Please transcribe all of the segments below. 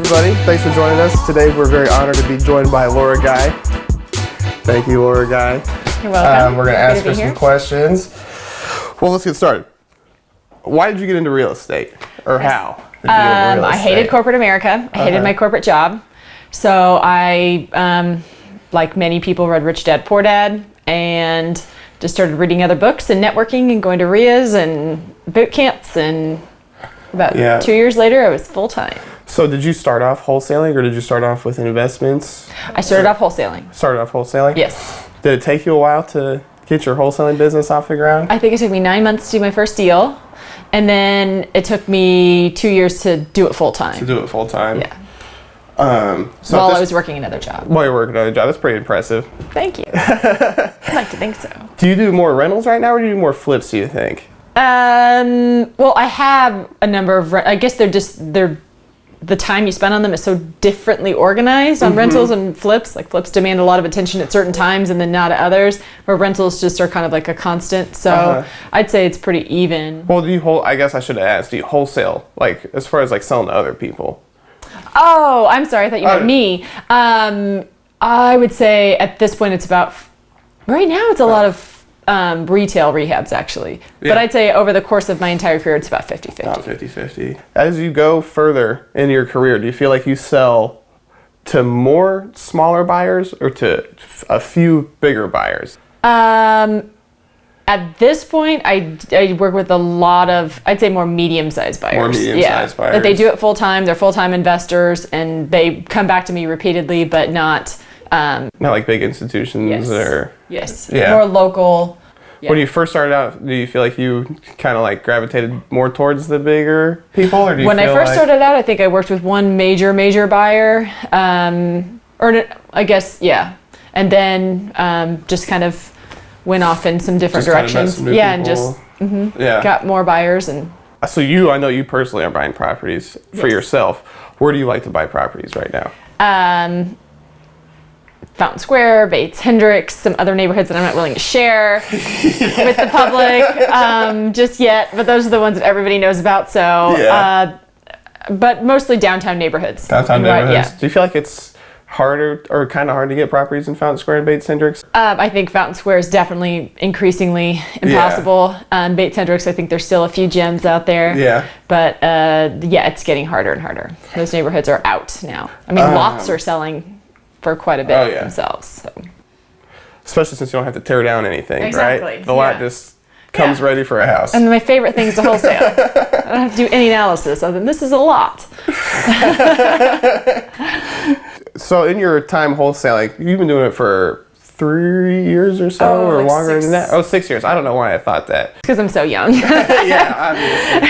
everybody. Thanks for joining us. Today we're very honored to be joined by Laura Guy. Thank you, Laura Guy. You're welcome. We're going to ask her some questions. Well, let's get started. Why did you get into real estate? Or how did you get into real estate? I hated corporate America. I hated my corporate job. So I, like many people, read Rich Dad, Poor Dad, and just started reading other books and networking and going to RIAs and boot camps, and about 2 years later I was full-time. So did you start off wholesaling or did you start off with investments? I started off wholesaling. Started off wholesaling? Yes. Did it take you a while to get your wholesaling business off the ground? I think it took me 9 months to do my first deal, and then it took me 2 years to do it full-time. To do it full-time? Yeah. So while I was working another job. While you're working another job. That's pretty impressive. Thank you. I'd like to think so. Do you do more rentals right now or do you do more flips, do you think? Well, I have a number of, I guess they're the time you spend on them is so differently organized on rentals and flips. Like flips demand a lot of attention at certain times and then not at others, where rentals just are kind of like a constant. So I'd say it's pretty even. Well, I guess I should have asked, do you wholesale, like as far as like selling to other people? Oh, I'm sorry. I thought you meant me. I would say at this point it's about, right now it's a lot of retail rehabs actually. Yeah. But I'd say over the course of my entire career it's about 50-50. About 50-50. As you go further in your career, do you feel like you sell to more smaller buyers or to a few bigger buyers? At this point, I work with a lot of, I'd say more medium-sized buyers. More medium-sized buyers. That they do it full-time, they're full-time investors, and they come back to me repeatedly, but not... not like big institutions Yes. Yeah. More local. Yeah. When you first started out, do you feel like you kind of like gravitated more towards the bigger people? Or do you when I first started out, I think I worked with one major buyer, or I guess, yeah. And then just kind of went off in some different directions. And just got more buyers. And so I know you personally are buying properties for yourself. Where do you like to buy properties right now? Fountain Square, Bates Hendricks, some other neighborhoods that I'm not willing to share with the public just yet, but those are the ones that everybody knows about. So, but mostly downtown neighborhoods. Downtown neighborhoods. Do you feel like it's harder or kind of hard to get properties in Fountain Square and Bates Hendricks? I think Fountain Square is definitely increasingly impossible. Bates Hendricks, I think there's still a few gems out there. Yeah. But it's getting harder and harder. Those neighborhoods are out now. I mean, lots are selling for quite a bit themselves. So. Especially since you don't have to tear down anything, right? The lot just comes ready for a house. And my favorite thing is to wholesale. I don't have to do any analysis other than this is a lot. So in your time wholesaling, you've been doing it for 3 years or so, or like longer than that? 6 years. I don't know why I thought that. Because I'm so young. Obviously.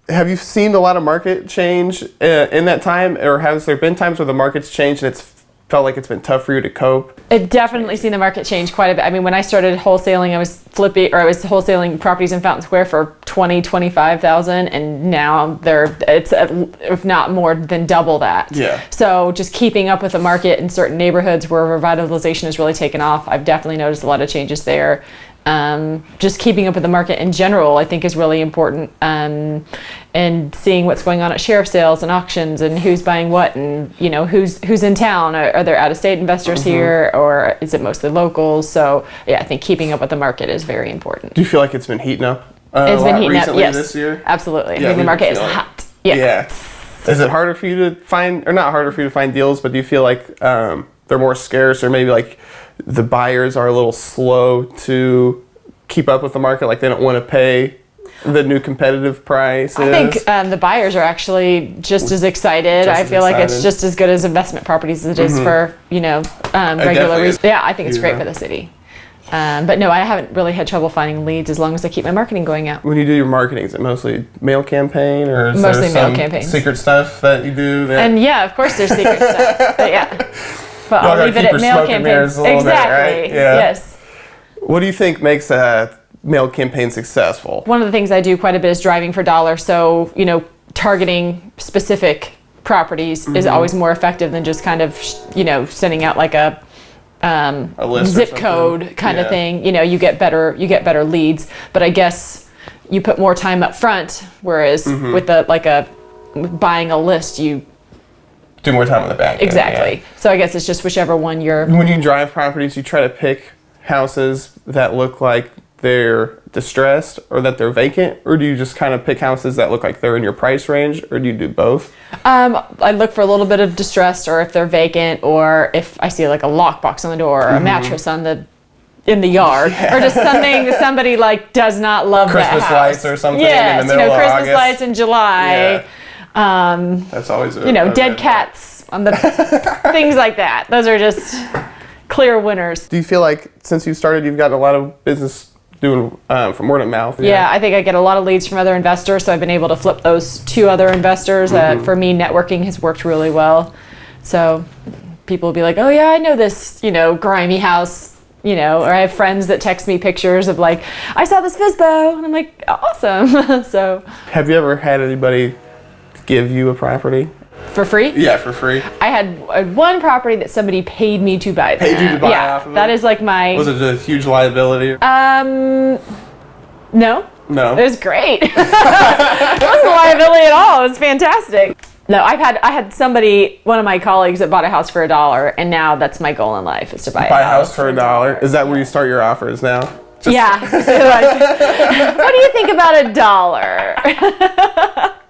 Have you seen a lot of market change in that time, or has there been times where the market's changed and it's felt like it's been tough for you to cope? I've definitely seen the market change quite a bit. I mean, when I started wholesaling, I was wholesaling properties in Fountain Square for $25,000, and now it's if not more than double that. Yeah. So just keeping up with the market in certain neighborhoods where revitalization has really taken off, I've definitely noticed a lot of changes there. Just keeping up with the market in general, I think, is really important, and seeing what's going on at sheriff sales and auctions and who's buying what, and who's in town. Are there out-of-state investors here, or is it mostly locals? So I think keeping up with the market is very important. Do you feel like it's been heating up? It's been heating up, yes. This year? Absolutely. I think the market is hot. Yeah. Is it harder for you to find, or not harder for you to find deals, but do you feel like they're more scarce, or maybe like the buyers are a little slow to keep up with the market, like they don't want to pay the new competitive prices? I think the buyers are actually just as excited. I feel like it's just as good as investment properties as it is for regular reasons. Yeah, I think it's great for the city. But no, I haven't really had trouble finding leads as long as I keep my marketing going out. When you do your marketing, is it mostly mail campaign, or is mostly there mail campaigns? Secret stuff that you do? And of course there's secret stuff. But but I'll leave it at mail campaigns. Exactly. Right? Yeah. Yes. What do you think makes a mail campaign successful? One of the things I do quite a bit is driving for dollars. So, targeting specific properties is always more effective than just kind of, sending out like a zip code kind of thing. You get better leads. But I guess you put more time up front, whereas with a buying a list, you do more time on the back end. exactly. Yeah. So I guess it's just whichever one you're. When you drive properties, you try to pick houses that look like they're distressed or that they're vacant, or do you just kind of pick houses that look like they're in your price range, or do you do both? I look for a little bit of distressed, or if they're vacant, or if I see like a lockbox on the door or a mattress in the yard, or just something that somebody like does not love Christmas that house. lights or something Yes, in the middle of Christmas August. lights in July. Yeah. That's always a Dead cats on the things like that. Those are just clear winners. Do you feel like since you started, you've gotten a lot of business doing from word of mouth? Yeah, I think I get a lot of leads from other investors, so I've been able to flip those to other investors. For me, networking has worked really well. So people will be like, oh yeah, I know this, grimy house, or I have friends that text me pictures of like, I saw this FSBO, and I'm like, awesome. So. Have you ever had anybody give you a property? For free? Yeah, for free. I had one property that somebody paid me to buy. Paid you to buy off of it? That is like my. Was it a huge liability? No. No. It was great. It wasn't a liability at all. It was fantastic. No, I had somebody, one of my colleagues, that bought a house for $1, and now that's my goal in life is to buy a house for $1. Is that where you start your offers now? Yeah. Like, what do you think about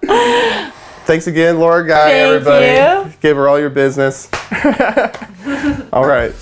$1? Thanks again, Laura Guy, Thank everybody. you. Gave her all your business. All right.